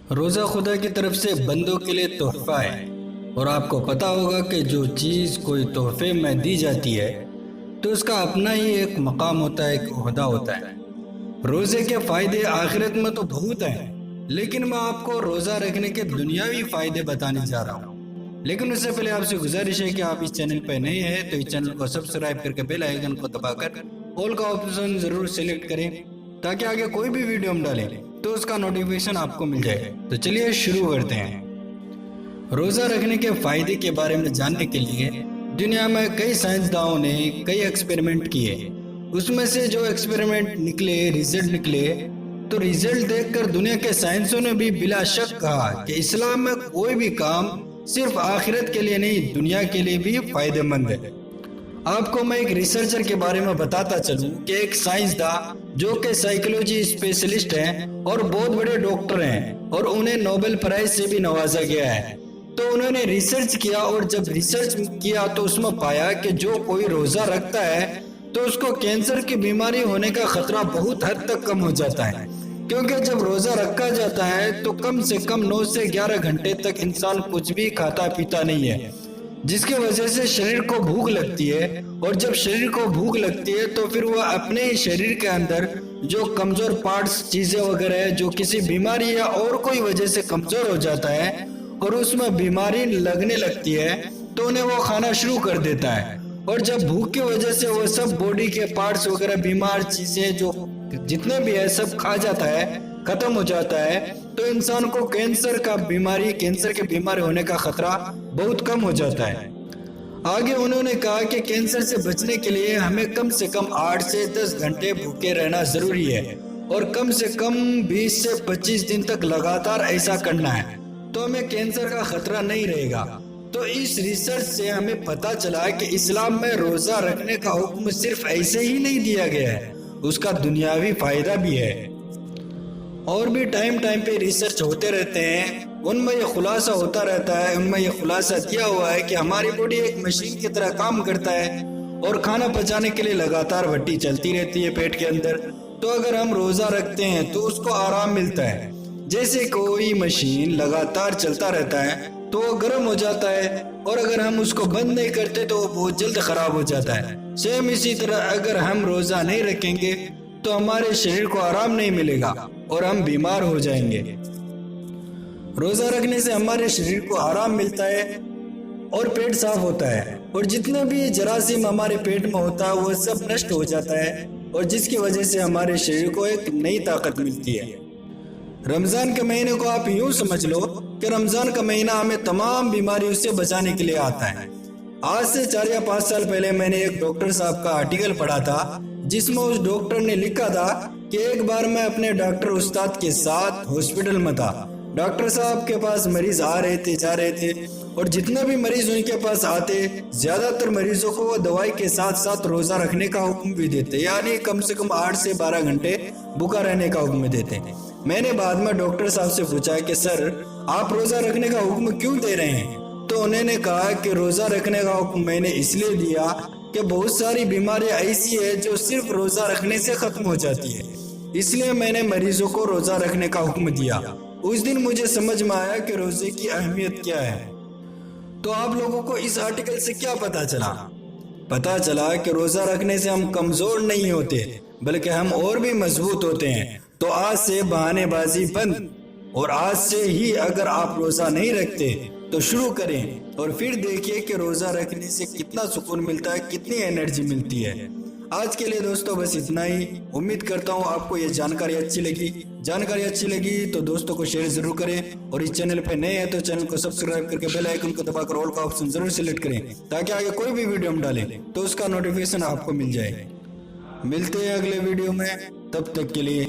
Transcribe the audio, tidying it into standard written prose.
روزہ خدا کی طرف سے بندوں کے لیے تحفہ ہے، اور آپ کو پتا ہوگا کہ جو چیز کوئی تحفے میں دی جاتی ہے تو اس کا اپنا ہی ایک مقام ہوتا ہے، ایک عہدہ ہوتا ہے۔ روزے کے فائدے آخرت میں تو بہت ہیں، لیکن میں آپ کو روزہ رکھنے کے دنیاوی فائدے بتانے جا رہا ہوں۔ لیکن اس سے پہلے آپ سے گزارش ہے کہ آپ اس چینل پہ نئے ہیں تو اس چینل کو سبسکرائب کر کے بیل آئیکن کو دبا کر آل کا آپشن ضرور سلیکٹ کریں، تاکہ آگے کوئی بھی ویڈیو ہم ڈالیں تو اس کا نوٹیفیکیشن آپ کو مل جائے۔ تو چلیے شروع کرتے ہیں۔ روزہ رکھنے کے فائدے کے بارے میں جاننے کے لیے دنیا میں کئی سائنسدانوں نے کئی ایکسپیریمنٹ کیے۔ اس میں سے جو ایکسپیریمنٹ نکلے، ریزلٹ نکلے، تو ریزلٹ دیکھ کر دنیا کے سائنسوں نے بھی بلا شک کہا کہ اسلام میں کوئی بھی کام صرف آخرت کے لیے نہیں، دنیا کے لیے بھی فائدہ مند ہے۔ آپ کو میں ایک ریسرچر کے بارے میں بتاتا چلوں کہ ایک سائنسداں جو کہ سائیکولوجی اسپیشلسٹ ہیں اور بہت بڑے ڈاکٹر ہیں، اور انہیں نوبل پرائز سے بھی نوازا گیا ہے۔ تو انہوں نے ریسرچ کیا، اور جب ریسرچ کیا تو اس میں پایا کہ جو کوئی روزہ رکھتا ہے تو اس کو کینسر کی بیماری ہونے کا خطرہ بہت حد تک کم ہو جاتا ہے، کیونکہ جب روزہ رکھا جاتا ہے تو کم سے کم 9 سے 11 گھنٹے تک انسان کچھ بھی کھاتا پیتا نہیں ہے، جس کی وجہ سے شریر کو بھوک لگتی ہے، اور جب شریر کو بھوک لگتی ہے تو پھر وہ اپنے شریر کے اندر جو کمزور پارٹس چیزیں وغیرہ ہے جو کسی بیماری یا اور کوئی وجہ سے کمزور ہو جاتا ہے اور اس میں بیماری لگنے لگتی ہے تو انہیں وہ کھانا شروع کر دیتا ہے، اور جب بھوک کی وجہ سے وہ سب باڈی کے پارٹس وغیرہ بیمار چیزیں جو جتنے بھی ہے سب کھا جاتا ہے، ختم ہو جاتا ہے، تو انسان کو کینسر کے بیمار ہونے کا خطرہ بہت کم ہو جاتا ہے۔ آگے انہوں نے کہا کہ کینسر سے بچنے کے لیے ہمیں کم سے کم 8 سے 10 گھنٹے بھوکے رہنا ضروری ہے، اور کم سے کم 20 سے 25 دن تک لگاتار ایسا کرنا ہے، تو ہمیں کینسر کا خطرہ نہیں رہے گا۔ تو اس ریسرچ سے ہمیں پتا چلا کہ اسلام میں روزہ رکھنے کا حکم صرف ایسے ہی نہیں دیا گیا ہے، اس کا دنیاوی فائدہ بھی ہے۔ اور بھی ٹائم پہ ریسرچ ہوتے رہتے ہیں، ان میں یہ خلاصہ ہوتا رہتا ہے، ان میں یہ خلاصہ دیا ہوا ہے کہ ہماری باڈی ایک مشین کی طرح کام کرتا ہے، اور کھانا پچانے کے لیے لگاتار بھٹی چلتی رہتی ہے پیٹ کے اندر۔ تو اگر ہم روزہ رکھتے ہیں تو اس کو آرام ملتا ہے، جیسے کوئی مشین لگاتار چلتا رہتا ہے تو وہ گرم ہو جاتا ہے، اور اگر ہم اس کو بند نہیں کرتے تو وہ بہت جلد خراب ہو جاتا ہے۔ سیم اسی طرح اگر ہم روزہ نہیں رکھیں گے تو ہمارے شریر کو آرام نہیں ملے گا اور ہم بیمار ہو جائیں گے۔ روزہ رکھنے سے ہمارے شریر کو آرام ملتا ہے اور پیٹ صاف ہوتا ہے، اور جتنے بھی جراثیم ہمارے پیٹ میں ہوتا ہے وہ سب نشٹ ہو جاتا ہے، اور جس کی وجہ سے ہمارے شریر کو ایک نئی طاقت ملتی ہے۔ رمضان کے مہینے کو آپ یوں سمجھ لو کہ رمضان کا مہینہ ہمیں تمام بیماریوں سے بچانے کے لیے آتا ہے۔ آج سے 4 یا 5 سال پہلے میں نے ایک ڈاکٹر صاحب کا آرٹیکل پڑھا تھا، جس میں اس ڈاکٹر نے لکھا تھا کہ ایک بار میں اپنے ڈاکٹر استاد کے ساتھ ہاسپٹل میں تھا۔ ڈاکٹر صاحب کے پاس مریض آ رہے تھے، جا رہے تھے، اور جتنے بھی مریض ان کے پاس آتے، زیادہ تر مریضوں کو وہ دوائی کے ساتھ ساتھ روزہ رکھنے کا حکم بھی دیتے، یعنی کم سے کم 8 سے 12 گھنٹے بھوکا رہنے کا حکم دیتے۔ میں نے بعد میں ڈاکٹر صاحب سے پوچھا کہ سر آپ روزہ رکھنے کا حکم کیوں دے رہے ہیں؟ تو انہوں نے کہا کہ روزہ رکھنے کا حکم میں نے اس لیے دیا کہ بہت ساری بیماریاں ایسی ہیں جو صرف روزہ رکھنے سے ختم ہو جاتی ہے، اس لیے میں نے مریضوں کو روزہ رکھنے کا حکم دیا۔ اس دن مجھے سمجھ میں آیا کہ روزے کی اہمیت کیا ہے۔ تو آپ لوگوں کو اس آرٹیکل سے کیا پتا چلا؟ پتا چلا کہ روزہ رکھنے سے ہم کمزور نہیں ہوتے بلکہ ہم اور بھی مضبوط ہوتے ہیں۔ تو آج سے بہانے بازی بند، اور آج سے ہی اگر آپ روزہ نہیں رکھتے تو شروع کریں، اور پھر دیکھیے کہ روزہ رکھنے سے کتنا سکون ملتا ہے، کتنی انرجی ملتی ہے۔ آج کے لیے دوستوں بس اتنا ہی۔ امید کرتا ہوں آپ کو یہ جانکاری اچھی لگی تو دوستوں کو شیئر ضرور کریں، اور اس چینل پہ نئے ہیں تو چینل کو سبسکرائب کر کے بیل آئیکن کو دبا کر آل کا آپشن ضرور سلیکٹ کریں، تاکہ آگے کوئی بھی ویڈیو ہم ڈالیں تو اس کا نوٹیفیکیشن آپ کو مل جائے۔ ملتے ہیں اگلے ویڈیو میں، تب تک کے لیے